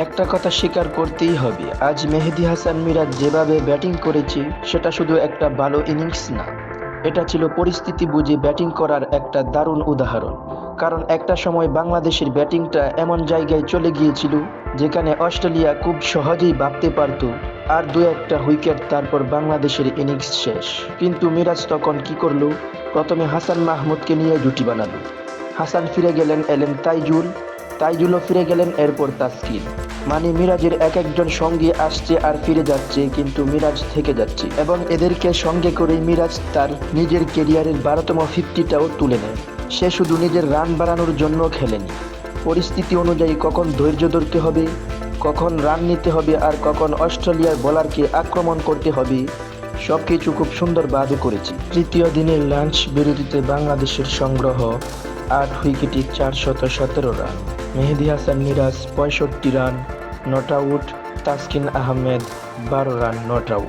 একটা কথা স্বীকার করতেই হবে, আজ মেহেদী হাসান মিরাজ যেভাবে ব্যাটিং করেছে সেটা শুধু একটা ভালো ইনিংস না, এটা ছিল পরিস্থিতি বুঝে ব্যাটিং করার একটা দারুণ উদাহরণ। কারণ একটা সময় বাংলাদেশের ব্যাটিংটা এমন জায়গায় চলে গিয়েছিল যেখানে অস্ট্রেলিয়া খুব সহজেই ভাবতে পারত আর দু একটা উইকেট তারপর বাংলাদেশের ইনিংস শেষ। কিন্তু মিরাজ তখন কি করলো? প্রথমে হাসান মাহমুদকে নিয়ে জুটি বানালো। হাসান ফিরে গেলেন, এলেন তাইজুল, তাইজুলও ফিরে গেলেন, এরপর তাসকিন। মানে মিরাজের এক একজন সঙ্গে আসছে আর ফিরে যাচ্ছে, কিন্তু মিরাজ থেকে যাচ্ছে এবং এদেরকে সঙ্গে করেই মিরাজ তার নিজের ক্যারিয়ারের 12তম 50টাও তুলে নেয়। সে শুধু নিজের রান বাড়ানোর জন্য খেলেনি, পরিস্থিতি অনুযায়ী কখন ধৈর্য ধরতে হবে, কখন রান নিতে হবে আর কখন অস্ট্রেলিয়ার বোলারকে আক্রমণ করতে হবে, সবকিছু খুব সুন্দরভাবে করেছে। তৃতীয় দিনের লাঞ্চ বিরতিতে বাংলাদেশের সংগ্রহ 8 উইকেটে 417 run. Mehedi Hasan Miraz 65 run not out, Taskin Ahmed 12 run not out.